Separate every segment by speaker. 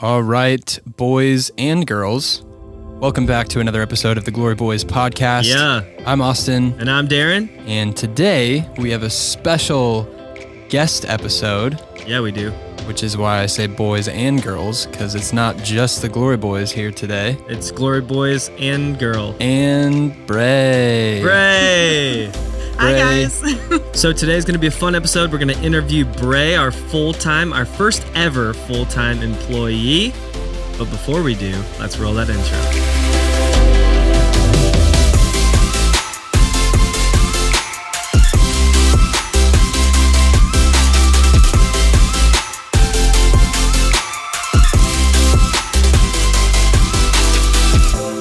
Speaker 1: All right, boys and girls, welcome back to another episode of the Glory Boys podcast.
Speaker 2: Yeah.
Speaker 1: I'm Austin.
Speaker 2: And I'm Darren.
Speaker 1: And today we have a special guest episode.
Speaker 2: Yeah, we do.
Speaker 1: Which is why I say boys and girls, because it's not just the Glory Boys here today.
Speaker 2: It's Glory Boys and girl.
Speaker 1: And Brae.
Speaker 2: Brae.
Speaker 3: Hi, guys.
Speaker 2: So today's going to be a fun episode. We're going to interview Brae, our first ever full-time employee. But before we do, let's roll that intro.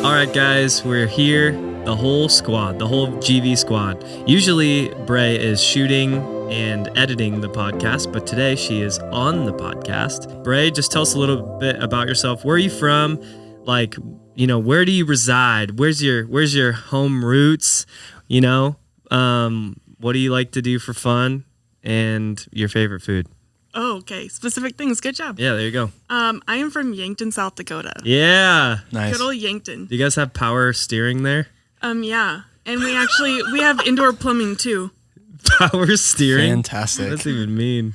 Speaker 2: All right, guys, we're here, the whole squad, the whole GV squad. Usually, Brae is shooting and editing the podcast, but today she is on the podcast. Brae, just tell us a little bit about yourself. Where are you from? Like, where do you reside? Where's your home roots? What do you like to do for fun? And your favorite food?
Speaker 3: Oh, okay. Specific things. Good job.
Speaker 2: Yeah, there you go.
Speaker 3: I am from Yankton, South Dakota.
Speaker 2: Yeah.
Speaker 1: Nice.
Speaker 3: Good old Yankton.
Speaker 2: Do you guys have power steering there?
Speaker 3: Yeah. And we have indoor plumbing too.
Speaker 2: Power steering?
Speaker 1: Fantastic.
Speaker 2: What does that even mean?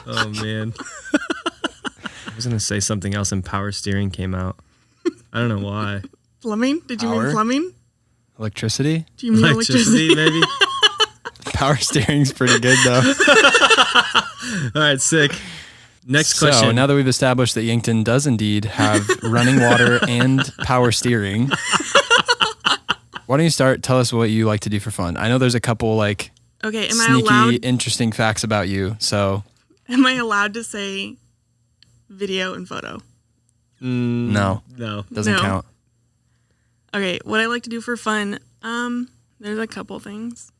Speaker 2: Oh, man. I was going to say something else and power steering came out. I don't know why.
Speaker 3: Plumbing? Did you
Speaker 1: Power?
Speaker 3: mean plumbing?
Speaker 1: Electricity?
Speaker 3: Do you mean electricity?
Speaker 2: Maybe?
Speaker 1: Power steering's pretty good, though.
Speaker 2: All right, sick. Next question.
Speaker 1: So now that we've established that Yankton does indeed have running water and power steering, why don't you tell us what you like to do for fun? I know there's a couple
Speaker 3: Okay, am I
Speaker 1: sneaky,
Speaker 3: allowed?
Speaker 1: interesting facts about you, so.
Speaker 3: Am I allowed to say video and photo?
Speaker 1: No. Doesn't
Speaker 3: No.
Speaker 1: count.
Speaker 3: Okay, what I like to do for fun, there's a couple things.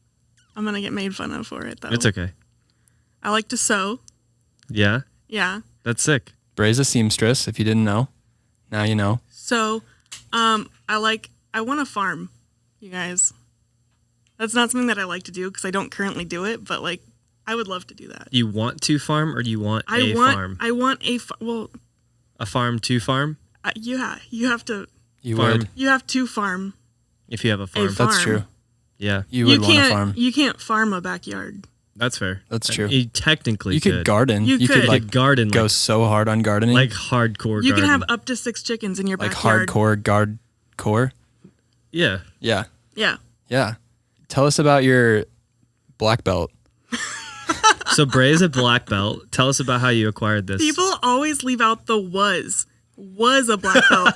Speaker 3: I'm going to get made fun of for it, though.
Speaker 2: It's okay.
Speaker 3: I like to sew.
Speaker 2: Yeah?
Speaker 3: Yeah.
Speaker 2: That's sick.
Speaker 1: Brae's a seamstress, if you didn't know. Now you know.
Speaker 3: So, I want to farm, you guys. That's not something that I like to do because I don't currently do it, but I would love to do that.
Speaker 2: You want to farm or do you want a farm?
Speaker 3: I want a
Speaker 2: A farm to farm?
Speaker 3: you have to.
Speaker 1: You
Speaker 2: Farm.
Speaker 1: would.
Speaker 3: You have to farm.
Speaker 2: If you have a farm.
Speaker 3: farm.
Speaker 1: That's true.
Speaker 2: Yeah,
Speaker 1: You would want to farm.
Speaker 3: You can't farm a backyard.
Speaker 2: that's fair.
Speaker 1: That's true.
Speaker 2: You technically
Speaker 1: You could garden.
Speaker 3: You
Speaker 1: could
Speaker 3: could.
Speaker 2: garden
Speaker 1: go so hard on gardening.
Speaker 2: like hardcore
Speaker 3: You
Speaker 2: garden.
Speaker 3: can have up to 6 chickens in your
Speaker 1: Like
Speaker 3: backyard.
Speaker 1: hardcore guardcore.
Speaker 2: Yeah.
Speaker 1: Yeah.
Speaker 3: Yeah.
Speaker 1: Yeah. Tell us about your black belt.
Speaker 2: So Brae is a black belt. Tell us about how you acquired this.
Speaker 3: People always leave out the was a black belt.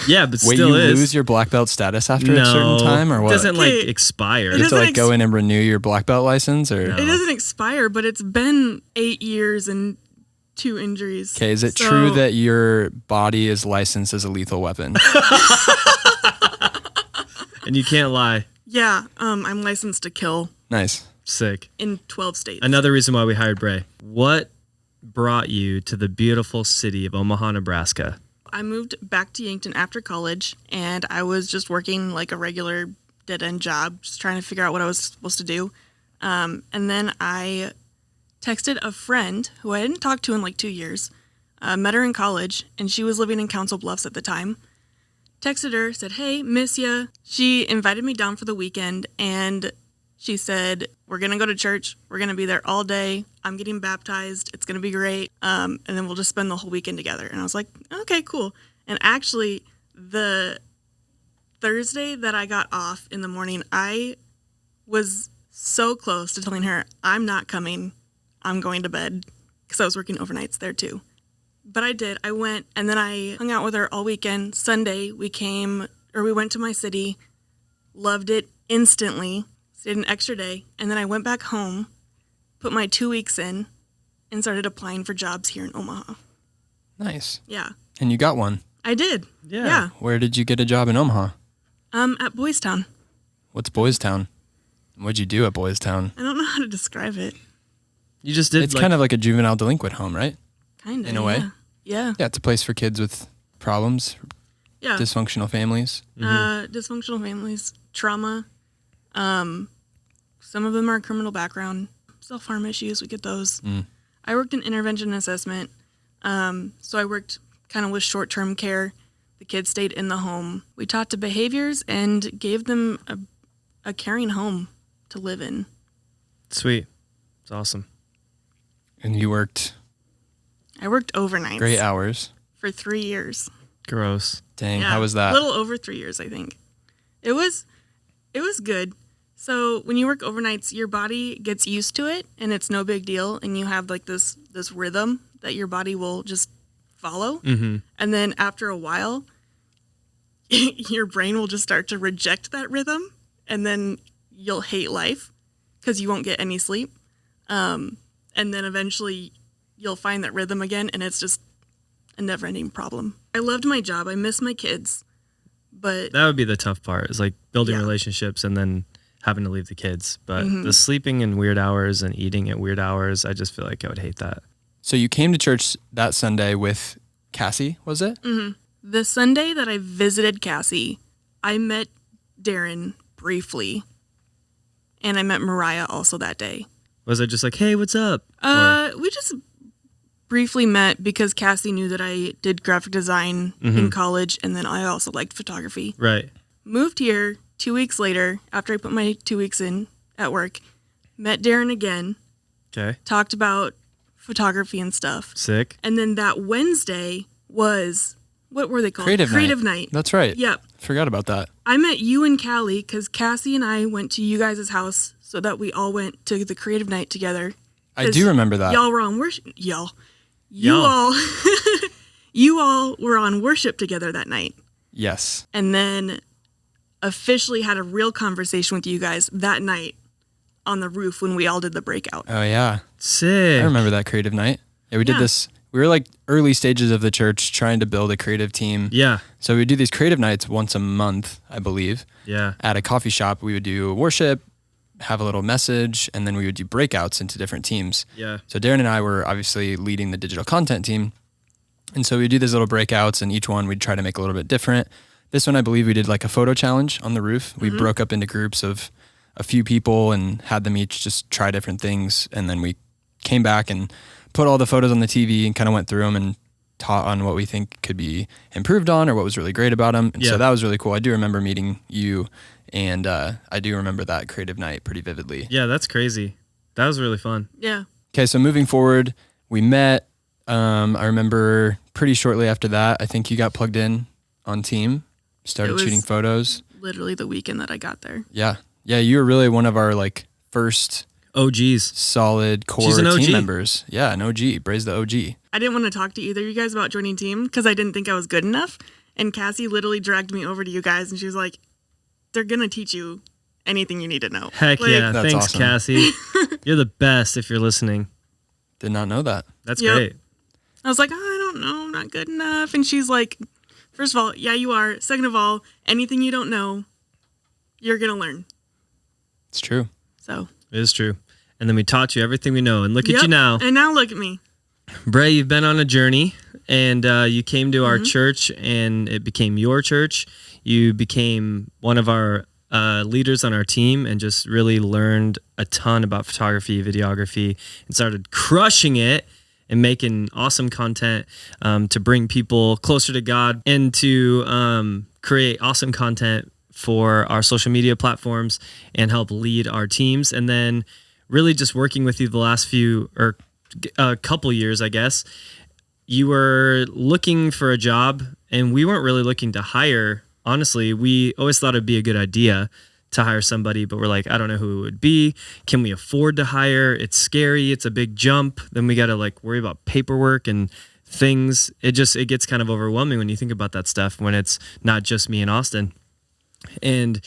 Speaker 2: Yeah, but
Speaker 1: Wait,
Speaker 2: still
Speaker 1: you
Speaker 2: is.
Speaker 1: lose your black belt status after
Speaker 2: no,
Speaker 1: a certain time, or what?
Speaker 2: It doesn't
Speaker 3: Okay.
Speaker 2: expire.
Speaker 1: you have to
Speaker 3: doesn't
Speaker 1: go in and renew your black belt license, or
Speaker 2: No.
Speaker 3: It doesn't expire, but it's been 8 years and 2 injuries.
Speaker 1: okay? Is it
Speaker 3: So-
Speaker 1: true that your body is licensed as a lethal weapon?
Speaker 2: And you can't lie.
Speaker 3: Yeah. I'm licensed to kill
Speaker 1: Nice.
Speaker 2: Sick.
Speaker 3: in 12 states.
Speaker 2: Another reason why we hired Brae. What brought you to the beautiful city of Omaha, Nebraska?
Speaker 3: I moved back to Yankton after college, and I was just working like a regular dead-end job, just trying to figure out what I was supposed to do. And then I texted a friend who I hadn't talked to in 2 years, met her in college, and she was living in Council Bluffs at the time. Texted her, said, "Hey, miss ya." She invited me down for the weekend, and she said, "We're going to go to church. We're going to be there all day. I'm getting baptized. It's going to be great. And then we'll just spend the whole weekend together." And I was like, okay, cool. And actually, the Thursday that I got off in the morning, I was so close to telling her, "I'm not coming. I'm going to bed," because I was working overnights there too. But I did. I went, and then I hung out with her all weekend. Sunday, we went to my city, loved it instantly. Stayed an extra day, and then I went back home, put my 2 weeks in, and started applying for jobs here in Omaha.
Speaker 1: Nice.
Speaker 3: Yeah,
Speaker 1: And you got one.
Speaker 3: I did.
Speaker 2: Yeah.
Speaker 3: Yeah.
Speaker 1: Where did you get a job in Omaha?
Speaker 3: At Boys Town.
Speaker 1: What's Boys Town? What'd you do at Boys Town?
Speaker 3: I don't know how to describe it.
Speaker 2: You just did
Speaker 1: It's kind of like a juvenile delinquent home, right?
Speaker 3: Kind of.
Speaker 1: In a way.
Speaker 3: Yeah.
Speaker 1: Yeah, it's a place for kids with problems,
Speaker 3: Yeah.
Speaker 1: dysfunctional families.
Speaker 3: Dysfunctional families, trauma. Some of them are criminal background, self-harm issues. We get those. I worked in intervention assessment. So I worked kind of was short-term care. The kids stayed in the home. We taught to behaviors and gave them a caring home to live in.
Speaker 2: Sweet. It's awesome.
Speaker 1: And you worked
Speaker 3: I worked overnights.
Speaker 1: great hours.
Speaker 3: For 3 years.
Speaker 2: Gross.
Speaker 1: Dang,
Speaker 3: Yeah,
Speaker 1: how was that?
Speaker 3: A little over 3 years, I think. It was good. So when you work overnights, your body gets used to it, and it's no big deal, and you have like this rhythm that your body will just follow.
Speaker 2: Mm-hmm.
Speaker 3: And then after a while, your brain will just start to reject that rhythm, and then you'll hate life because you won't get any sleep. And then eventually you'll find that rhythm again, and it's just a never-ending problem. I loved my job. I miss my kids, but
Speaker 2: That would be the tough part, is like building
Speaker 3: Yeah.
Speaker 2: relationships and then having to leave the kids. But the sleeping in weird hours and eating at weird hours, I just feel like I would hate that.
Speaker 1: So you came to church that Sunday with Cassie, was it?
Speaker 3: the Sunday that I visited Cassie, I met Darren briefly, and I met Mariah also that day.
Speaker 2: Was it just like, hey, what's up? Or-
Speaker 3: We just briefly met because Cassie knew that I did graphic design in college, and then I also liked photography.
Speaker 2: right.
Speaker 3: Moved here 2 weeks later, after I put my 2 weeks in at work, met Darren again,
Speaker 2: Okay.
Speaker 3: talked about photography and stuff.
Speaker 2: Sick.
Speaker 3: And then that Wednesday was, what were they called?
Speaker 1: Creative
Speaker 3: night.
Speaker 1: That's right.
Speaker 3: Yep.
Speaker 1: Forgot about that.
Speaker 3: I met you and Callie because Cassie and I went to you guys' house so that we all went to the creative night together.
Speaker 1: I do remember that.
Speaker 3: Y'all were on worship. You
Speaker 2: Y'all.
Speaker 3: all, you all were on worship together that night,
Speaker 1: Yes.
Speaker 3: and then officially had a real conversation with you guys that night on the roof when we all did the breakout.
Speaker 1: Oh, yeah.
Speaker 2: Sick.
Speaker 1: I remember that creative night. Yeah, we did
Speaker 3: Yeah.
Speaker 1: this. We were like early stages of the church trying to build a creative team.
Speaker 2: Yeah.
Speaker 1: So we would do these creative nights once a month, I believe.
Speaker 2: Yeah.
Speaker 1: At a coffee shop, we would do worship, have a little message, and then we would do breakouts into different teams.
Speaker 2: Yeah.
Speaker 1: So Darren and I were obviously leading the digital content team. And so we do these little breakouts, and each one we'd try to make a little bit different. This one, I believe we did like a photo challenge on the roof. We broke up into groups of a few people and had them each just try different things. And then we came back and put all the photos on the TV and kind of went through them and taught on what we think could be improved on or what was really great about them. And
Speaker 2: Yeah.
Speaker 1: so that was really cool. I do remember meeting you, and I do remember that creative night pretty vividly.
Speaker 2: Yeah, that's crazy. That was really fun.
Speaker 3: Yeah.
Speaker 1: Okay, so moving forward, we met. I remember pretty shortly after that, I think you got plugged in on team,
Speaker 3: It
Speaker 1: started
Speaker 3: was-
Speaker 1: shooting photos.
Speaker 3: Literally the weekend that I got there.
Speaker 1: Yeah. Yeah, you were really one of our like first
Speaker 2: OGs.
Speaker 1: solid core
Speaker 2: She's an OG.
Speaker 1: team members. Yeah, an OG. Brae's the OG.
Speaker 3: I didn't want to talk to either of you guys about joining team because I didn't think I was good enough. And Cassie literally dragged me over to you guys, and she was like, they're going to teach you anything you need to know.
Speaker 2: Heck
Speaker 3: Like,
Speaker 2: yeah.
Speaker 1: That's
Speaker 2: Thanks,
Speaker 1: awesome.
Speaker 2: Cassie. You're the best if you're listening.
Speaker 1: Did not know that.
Speaker 2: That's
Speaker 3: Yep.
Speaker 2: great.
Speaker 3: I was like, oh, I don't know, I'm not good enough. And she's like, first of all, yeah, you are. Second of all, anything you don't know, you're going to learn.
Speaker 1: It's true.
Speaker 3: So,
Speaker 2: It is true. And then we taught you everything we know. And look at
Speaker 3: yep.
Speaker 2: you now.
Speaker 3: And now look at me.
Speaker 2: Brae, you've been on a journey, and you came to our church, and it became your church. You became one of our leaders on our team and just really learned a ton about photography, videography, and started crushing it and making awesome content to bring people closer to God and to create awesome content for our social media platforms and help lead our teams. And then really just working with you the last few or a couple years, I guess. You were looking for a job, and we weren't really looking to hire. Honestly, we always thought it'd be a good idea to hire somebody, but we're like, I don't know who it would be. Can we afford to hire? It's scary. It's a big jump. Then we got to like worry about paperwork and things. It gets kind of overwhelming when you think about that stuff when it's not just me and Austin. And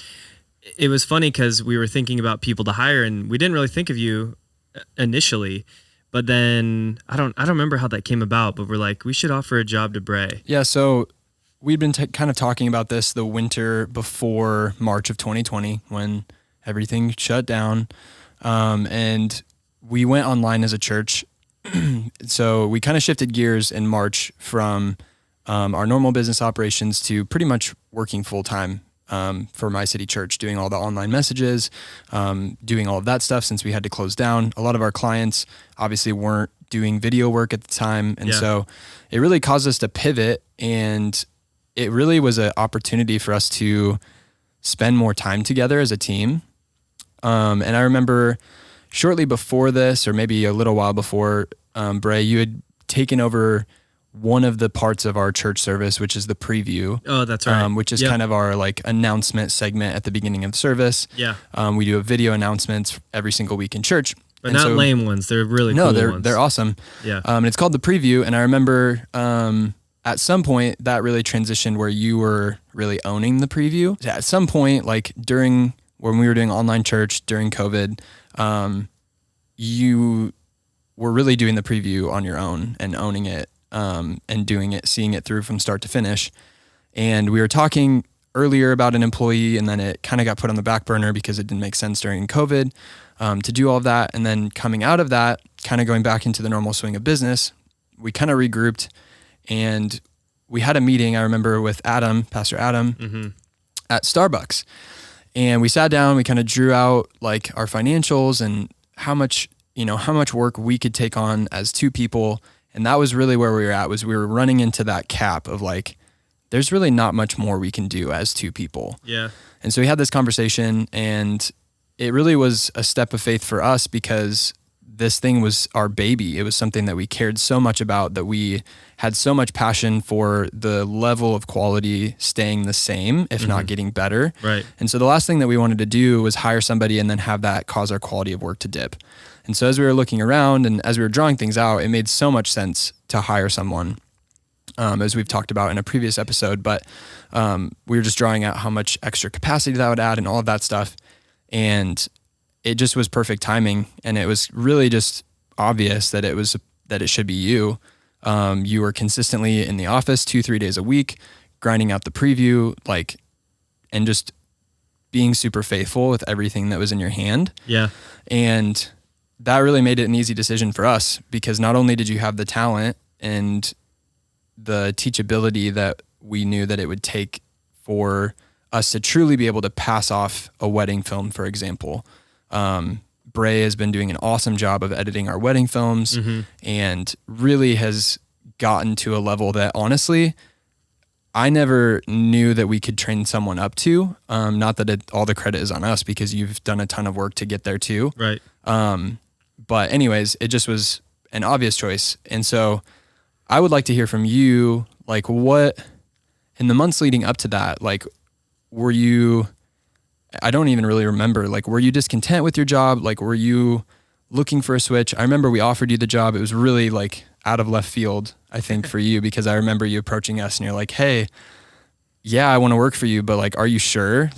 Speaker 2: it was funny because we were thinking about people to hire, and we didn't really think of you initially. But then I don't remember how that came about, but we're like, we should offer a job to Brae.
Speaker 1: Yeah, so we'd been kind of talking about this the winter before March of 2020 when everything shut down. And we went online as a church. So we kind of shifted gears in March from our normal business operations to pretty much working full time for My City Church, doing all the online messages, doing all of that stuff since we had to close down. A lot of our clients obviously weren't doing video work at the time. And so it really caused us to pivot, and it really was an opportunity for us to spend more time together as a team. And I remember shortly before this, or maybe a little while before, Brae, you had taken over one of the parts of our church service, which is the preview.
Speaker 2: Oh, that's right.
Speaker 1: Which is kind of our like announcement segment at the beginning of the service.
Speaker 2: Yeah.
Speaker 1: We do a video announcements every single week in church.
Speaker 2: But not lame ones. They're really cool ones.
Speaker 1: They're awesome.
Speaker 2: Yeah.
Speaker 1: And it's called the preview. And I remember at some point that really transitioned where you were really owning the preview. At some point, like when we were doing online church during COVID, you were really doing the preview on your own and owning it. And doing it, seeing it through from start to finish. And we were talking earlier about an employee, and then it kind of got put on the back burner because it didn't make sense during COVID to do all of that. And then coming out of that, kind of going back into the normal swing of business, we kind of regrouped, and we had a meeting, I remember, with Adam, Pastor Adam, at Starbucks. And we sat down, we kind of drew out like our financials and how much work we could take on as two people. And that was really where we were at, was we were running into that cap of like, there's really not much more we can do as two people.
Speaker 2: Yeah.
Speaker 1: And so we had this conversation, and it really was a step of faith for us because this thing was our baby. It was something that we cared so much about, that we had so much passion for the level of quality staying the same, if not getting better.
Speaker 2: Right.
Speaker 1: And so the last thing that we wanted to do was hire somebody and then have that cause our quality of work to dip. And so as we were looking around and as we were drawing things out, it made so much sense to hire someone, as we've talked about in a previous episode. But we were just drawing out how much extra capacity that would add and all of that stuff. And it just was perfect timing. And it was really just obvious that it should be you. You were consistently in the office 2-3 days a week, grinding out the preview, and just being super faithful with everything that was in your hand.
Speaker 2: Yeah.
Speaker 1: And that really made it an easy decision for us, because not only did you have the talent and the teachability that we knew that it would take for us to truly be able to pass off a wedding film, for example. Brae has been doing an awesome job of editing our wedding films and really has gotten to a level that honestly, I never knew that we could train someone up to. Not that all the credit is on us, because you've done a ton of work to get there too.
Speaker 2: Right.
Speaker 1: But anyways, it just was an obvious choice. And so I would like to hear from you, what in the months leading up to that, were you, I don't even really remember, were you discontent with your job? Were you looking for a switch? I remember we offered you the job. It was really out of left field, I think, for you, because I remember you approaching us and you're like, hey, yeah, I want to work for you, but are you sure?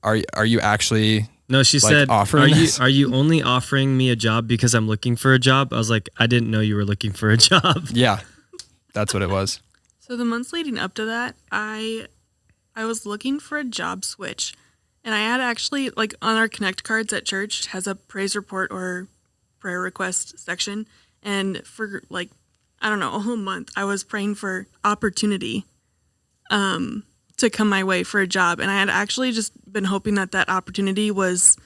Speaker 1: Are you actually...
Speaker 2: No, she said,
Speaker 1: are
Speaker 2: you only offering me a job because I'm looking for a job? I was like, I didn't know you were looking for a job.
Speaker 1: Yeah, that's what it was.
Speaker 3: So the months leading up to that, I was looking for a job switch. And I had actually, on our Connect cards at church, has a praise report or prayer request section. And for I don't know, a whole month, I was praying for opportunity to come my way for a job. And I had actually just been hoping that opportunity was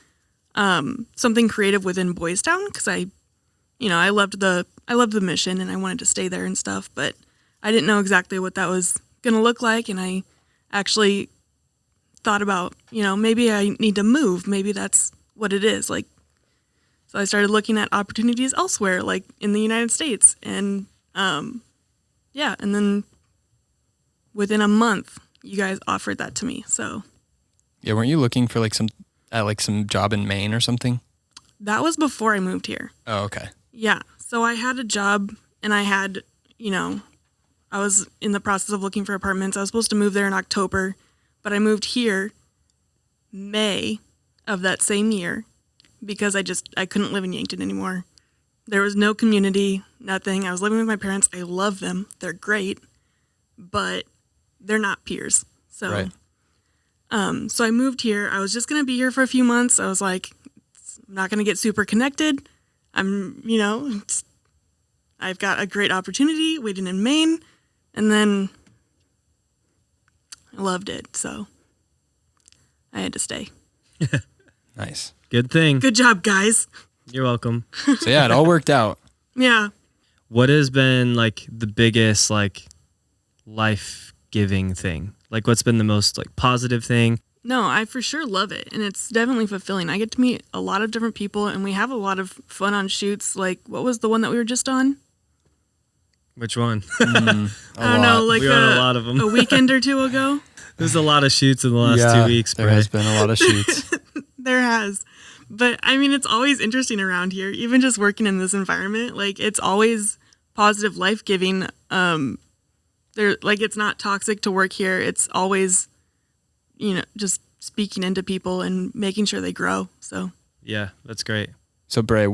Speaker 3: something creative within Boys Town, because I loved the mission and I wanted to stay there and stuff, but I didn't know exactly what that was going to look like. And I actually thought about, maybe I need to move. Maybe that's what it is. So I started looking at opportunities elsewhere, in the United States. And and then within a month, you guys offered that to me. So
Speaker 1: yeah, weren't you looking for some job in Maine or something?
Speaker 3: That was before I moved here.
Speaker 1: Oh, okay.
Speaker 3: Yeah. So I had a job, and I had, I was in the process of looking for apartments. I was supposed to move there in October, but I moved here May of that same year because I couldn't live in Yankton anymore. There was no community, nothing. I was living with my parents. I love them. They're great, but they're not peers. So,
Speaker 1: right.
Speaker 3: So I moved here. I was just going to be here for a few months. I was like, I'm not going to get super connected. I've got a great opportunity waiting in Maine. And then I loved it. So I had to stay.
Speaker 1: Nice.
Speaker 2: Good thing.
Speaker 3: Good job, guys.
Speaker 2: You're welcome.
Speaker 1: So yeah, it all worked out.
Speaker 3: Yeah.
Speaker 2: What has been like the biggest like life-giving thing? Like what's been the most like positive thing?
Speaker 3: No, I for sure love it, and it's definitely fulfilling. I get to meet a lot of different people, and we have a lot of fun on shoots. Like, what was the one that we were just on?
Speaker 2: Which one?
Speaker 3: I don't know, like
Speaker 2: We were on a lot of them.
Speaker 3: a weekend or two ago.
Speaker 2: There's a lot of shoots in the last 2 weeks,
Speaker 1: there
Speaker 2: Brae.
Speaker 1: has been a lot of shoots.
Speaker 3: There has. But I mean, it's always interesting around here, even just working in this environment. Like, it's always positive, life giving. It's not toxic to work here. It's always, just speaking into people and making sure they grow. So,
Speaker 2: Yeah, that's great.
Speaker 1: So Brae,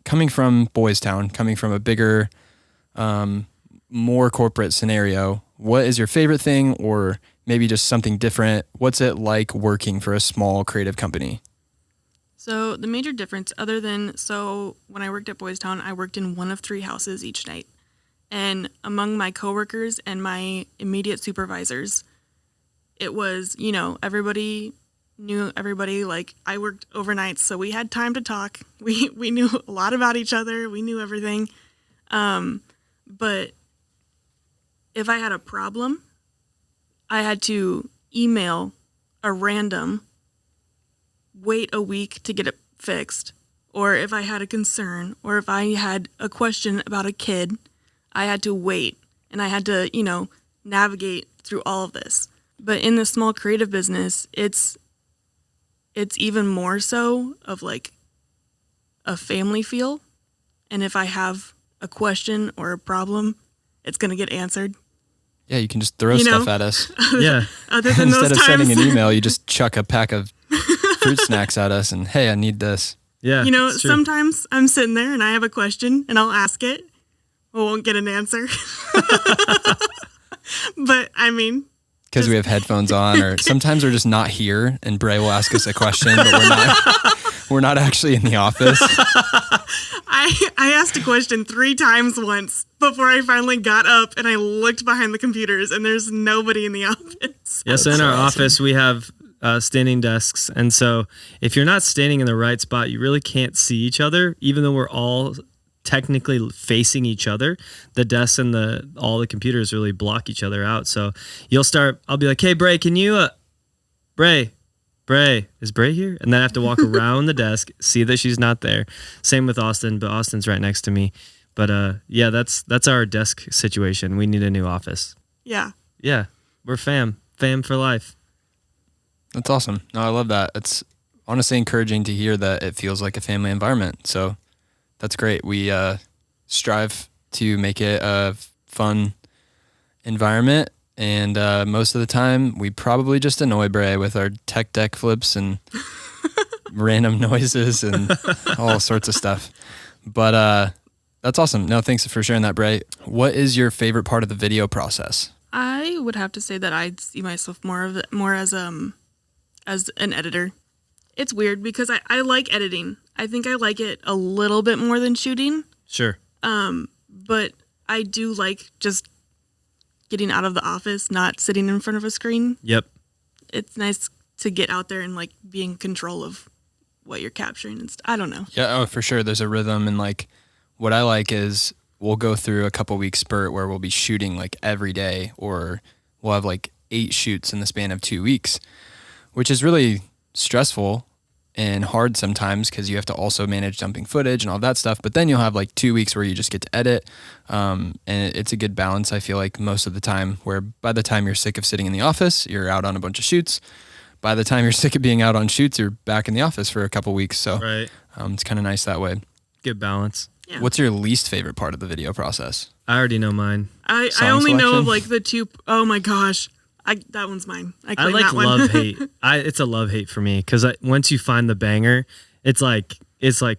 Speaker 1: coming from Boys Town, coming from a bigger, more corporate scenario, what is your favorite thing, or maybe just something different? What's it like working for a small creative company?
Speaker 3: So the major difference, when I worked at Boys Town, I worked in one of 3 houses each night. And among my coworkers and my immediate supervisors, it was, everybody knew everybody. Like, I worked overnight, so we had time to talk. We knew a lot about each other. We knew everything. But if I had a problem, I had to email a random, wait a week to get it fixed. Or if I had a concern, or if I had a question about a kid, I had to wait, and I had to, navigate through all of this. But in the small creative business, it's even more so of like a family feel. And if I have a question or a problem, it's going to get answered.
Speaker 1: Yeah, you can just throw stuff at us.
Speaker 2: Yeah.
Speaker 3: Other than
Speaker 1: Instead
Speaker 3: those
Speaker 1: of
Speaker 3: times,
Speaker 1: sending an email, you just chuck a pack of fruit snacks at us and, hey, I need this.
Speaker 2: Yeah. it's true.
Speaker 3: sometimes I'm sitting there and I have a question and I'll ask it. I won't get an answer. But I mean,
Speaker 1: because we have headphones on, or sometimes we're just not here, and Brae will ask us a question, but we're not actually in the office.
Speaker 3: I asked a question 3 times once before I finally got up and I looked behind the computers and there's nobody in the office.
Speaker 2: Yeah, so in our office, we have standing desks. And so if you're not standing in the right spot, you really can't see each other, even though we're all technically facing each other. The desks and all the computers really block each other out. So I'll be like, hey, Brae, can you, Brae, is Brae here? And then I have to walk around the desk, see that she's not there. Same with Austin, but Austin's right next to me. But yeah, that's our desk situation. We need a new office.
Speaker 3: Yeah.
Speaker 2: Yeah, we're fam for life.
Speaker 1: That's awesome. No, I love that. It's honestly encouraging to hear that it feels like a family environment. So that's great. We strive to make it a fun environment. And most of the time, we probably just annoy Brae with our tech deck flips and random noises and all sorts of stuff. But that's awesome. No, thanks for sharing that, Brae. What is your favorite part of the video process?
Speaker 3: I would have to say that I see myself more as an editor. It's weird because I like editing. I think I like it a little bit more than shooting.
Speaker 2: Sure.
Speaker 3: But I do like just getting out of the office, not sitting in front of a screen.
Speaker 2: Yep.
Speaker 3: It's nice to get out there and like be in control of what you're capturing and I don't know.
Speaker 1: Yeah, oh, for sure. There's a rhythm, and like what I like is we'll go through a couple weeks spurt where we'll be shooting like every day, or we'll have like 8 shoots in the span of 2 weeks, which is really stressful and hard sometimes because you have to also manage dumping footage and all that stuff. But then you'll have like 2 weeks where you just get to edit. And it's a good balance, I feel like, most of the time, where by the time you're sick of sitting in the office, you're out on a bunch of shoots. By the time you're sick of being out on shoots, you're back in the office for a couple weeks. So
Speaker 2: right.
Speaker 1: It's kind of nice that way.
Speaker 2: Good balance.
Speaker 3: Yeah.
Speaker 1: What's your least favorite part of the video process?
Speaker 2: I already know mine.
Speaker 3: I
Speaker 1: Song
Speaker 3: only know of
Speaker 1: selection?
Speaker 3: like the 2. Oh my gosh. That one's mine. I claim
Speaker 2: like
Speaker 3: that one.
Speaker 2: love hate. It's a love hate for me because once you find the banger, it's like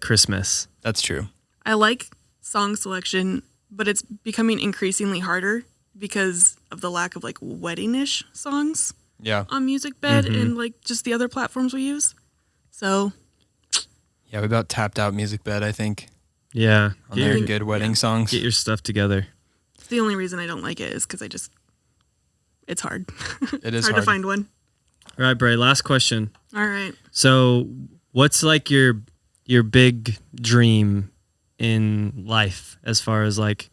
Speaker 2: Christmas.
Speaker 1: That's true.
Speaker 3: I like song selection, but it's becoming increasingly harder because of the lack of like wedding-ish songs
Speaker 1: Yeah.
Speaker 3: on Music Bed and like just the other platforms we use. So
Speaker 1: Yeah, we about tapped out Music Bed, I think,
Speaker 2: Yeah.
Speaker 1: on their good wedding songs.
Speaker 2: Get your stuff together.
Speaker 3: the only reason I don't like it is because it's hard.
Speaker 1: It is
Speaker 3: hard to find one.
Speaker 2: All right, Brae, last question.
Speaker 3: All right.
Speaker 2: So what's like your big dream in life as far as like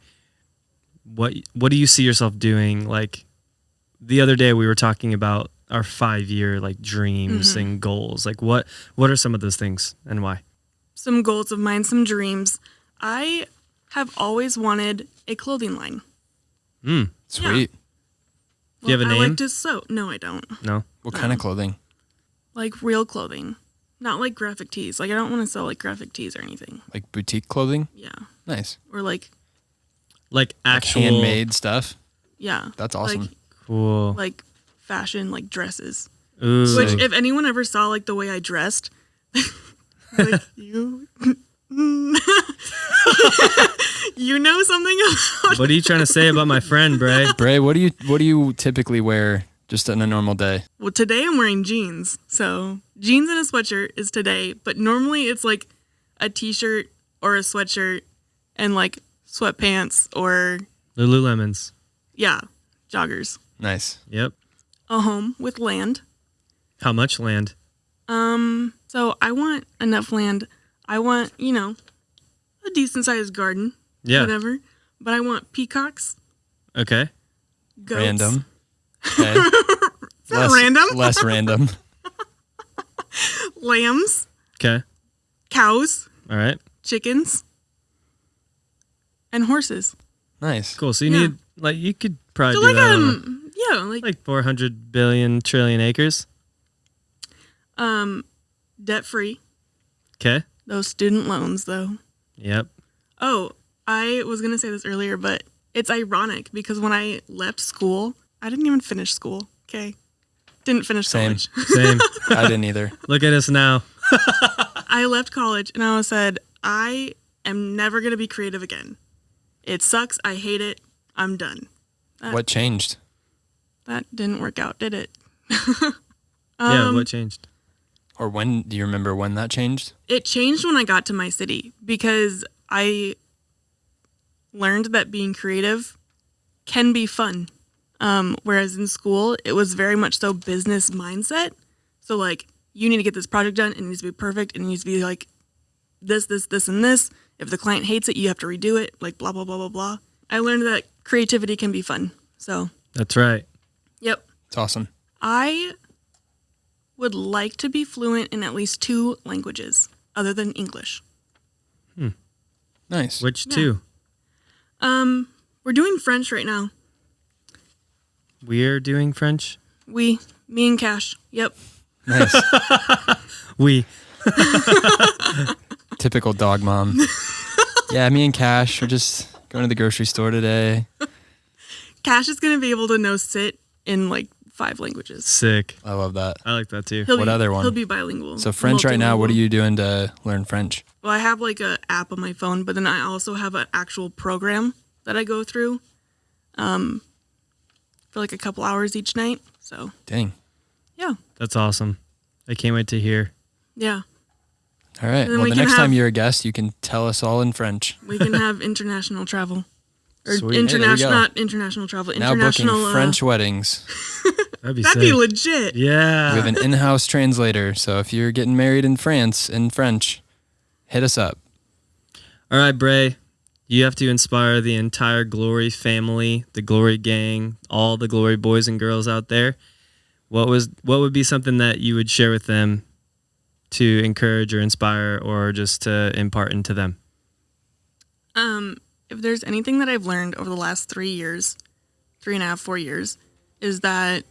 Speaker 2: what do you see yourself doing? Like the other day we were talking about our 5-year like dreams and goals. Like what are some of those things and why?
Speaker 3: Some goals of mine, some dreams. I have always wanted a clothing line.
Speaker 1: Sweet.
Speaker 2: Do you have a name?
Speaker 3: I like to sew. No, I don't.
Speaker 2: No.
Speaker 1: What kind of clothing?
Speaker 3: Like real clothing. Not like graphic tees. Like I don't want to sell like graphic tees or anything.
Speaker 1: Like boutique clothing?
Speaker 3: Yeah.
Speaker 1: Nice.
Speaker 3: Or like
Speaker 2: actual
Speaker 1: handmade stuff?
Speaker 3: yeah.
Speaker 1: That's awesome.
Speaker 3: Like,
Speaker 2: Cool.
Speaker 3: like fashion, like dresses.
Speaker 2: Ooh.
Speaker 3: Which if anyone ever saw like the way I dressed, like you you know something about
Speaker 2: What are you trying to say about my friend, Brae?
Speaker 1: Brae, what do you typically wear just on a normal day?
Speaker 3: Well, today I'm wearing jeans. So jeans and a sweatshirt is today, but normally it's like a t-shirt or a sweatshirt and like sweatpants or
Speaker 2: Lululemons.
Speaker 3: yeah, joggers.
Speaker 1: Nice.
Speaker 2: Yep.
Speaker 3: A home with land.
Speaker 2: How much land?
Speaker 3: So I want enough land. I want, a decent sized garden.
Speaker 2: Yeah.
Speaker 3: Whatever. But I want peacocks,
Speaker 2: Okay.
Speaker 3: goats.
Speaker 1: Random. Okay.
Speaker 3: Is that random?
Speaker 1: Less random.
Speaker 3: Lambs,
Speaker 2: Okay.
Speaker 3: cows,
Speaker 2: All right.
Speaker 3: chickens, and horses.
Speaker 1: Nice.
Speaker 2: Cool. So you
Speaker 3: Yeah.
Speaker 2: need like you could probably
Speaker 3: So
Speaker 2: do
Speaker 3: like
Speaker 2: that on like 400 billion trillion acres.
Speaker 3: Debt free.
Speaker 2: Okay.
Speaker 3: Those student loans though.
Speaker 2: Yep.
Speaker 3: Oh, I was gonna say this earlier, but it's ironic because when I left school, I didn't even finish school. Okay. Didn't finish
Speaker 1: Same.
Speaker 3: college.
Speaker 2: Same.
Speaker 1: I didn't either.
Speaker 2: Look at us now.
Speaker 3: I left college and I said, I am never going to be creative again. It sucks. I hate it. I'm done.
Speaker 1: What changed?
Speaker 3: That didn't work out, did it?
Speaker 2: Yeah. What changed?
Speaker 1: Or when, do you remember when that changed?
Speaker 3: It changed when I got to my city because I learned that being creative can be fun. Whereas in school, it was very much so business mindset. So like, you need to get this project done. It needs to be perfect. It needs to be like this, and this. If the client hates it, you have to redo it. Like blah, blah, blah, blah, blah. I learned that creativity can be fun. So,
Speaker 2: That's right.
Speaker 3: yep.
Speaker 1: It's awesome.
Speaker 3: I would like to be fluent in at least 2 languages other than English.
Speaker 1: Nice.
Speaker 2: Which
Speaker 3: Yeah.
Speaker 2: two?
Speaker 3: We're doing French right now.
Speaker 2: We're doing French.
Speaker 3: Me and Cash. Yep.
Speaker 1: Nice.
Speaker 2: We.
Speaker 1: Typical dog mom. Yeah, me and Cash are just going to the grocery store today.
Speaker 3: Cash is going to be able to know sit in like 5 languages.
Speaker 2: Sick.
Speaker 1: I love that.
Speaker 2: I like that too.
Speaker 1: What other one?
Speaker 3: He'll be bilingual.
Speaker 1: So French right now, what are
Speaker 3: Multilingual.
Speaker 1: you doing to learn French?
Speaker 3: Well, I have like a app on my phone, but then I also have an actual program that I go through for like a couple hours each night. So,
Speaker 1: Dang.
Speaker 3: yeah.
Speaker 2: That's awesome. I can't wait to hear.
Speaker 3: Yeah.
Speaker 1: All right.
Speaker 3: then
Speaker 1: Well,
Speaker 3: we
Speaker 1: the
Speaker 3: can
Speaker 1: next time
Speaker 3: have-
Speaker 1: you're a guest, you can tell us all in French.
Speaker 3: We can have international travel. Or
Speaker 1: Sweet. Hey, there we
Speaker 3: international,
Speaker 1: go.
Speaker 3: not international travel.
Speaker 1: Now booking
Speaker 3: International
Speaker 1: French weddings.
Speaker 2: That'd be
Speaker 3: That'd
Speaker 2: sick.
Speaker 3: be legit.
Speaker 2: Yeah.
Speaker 1: We have an in-house translator. So if you're getting married in France in French, hit us up.
Speaker 2: All right, Brae. You have to inspire the entire Glory family, the Glory gang, all the Glory boys and girls out there. What would be something that you would share with them to encourage or inspire or just to impart into them?
Speaker 3: If there's anything that I've learned over the last 3 years, 3.5, 4 years, is that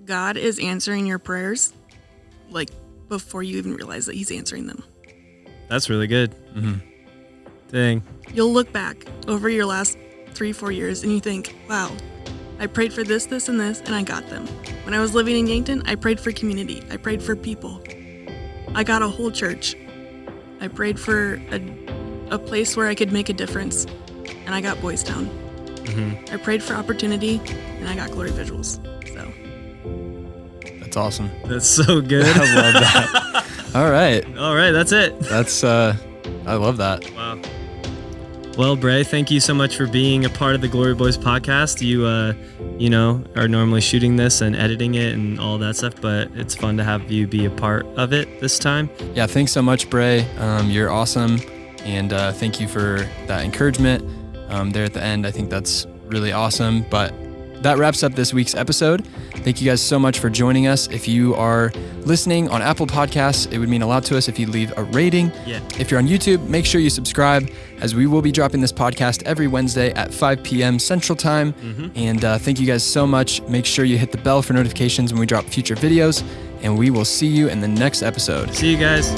Speaker 3: God is answering your prayers like before you even realize that he's answering them.
Speaker 2: That's really good.
Speaker 1: Mm-hmm.
Speaker 2: Dang.
Speaker 3: You'll look back over your last 3-4 years and you think, wow, I prayed for this, this, and this, and I got them. When I was living in Yankton, I prayed for community. I prayed for people. I got a whole church. I prayed for a place where I could make a difference, and I got Boys Town.
Speaker 2: Mm-hmm.
Speaker 3: I prayed for opportunity, and I got Glory Visuals. So,
Speaker 1: That's awesome.
Speaker 2: That's so good.
Speaker 1: I love that. All right.
Speaker 2: All right, that's it.
Speaker 1: That's, I love that.
Speaker 2: Wow. Well, Brae, thank you so much for being a part of the Glory Boys podcast. You, are normally shooting this and editing it and all that stuff, but it's fun to have you be a part of it this time.
Speaker 1: Yeah, thanks so much, Brae. You're awesome, and thank you for that encouragement there at the end. I think that's really awesome, but that wraps up this week's episode. Thank you guys so much for joining us. If you are listening on Apple Podcasts, it would mean a lot to us if you leave a rating.
Speaker 2: Yeah.
Speaker 1: If you're on YouTube, make sure you subscribe, as we will be dropping this podcast every Wednesday at 5 p.m. Central Time. And thank you guys so much. Make sure you hit the bell for notifications when we drop future videos, and we will see you in the next episode.
Speaker 2: See you guys.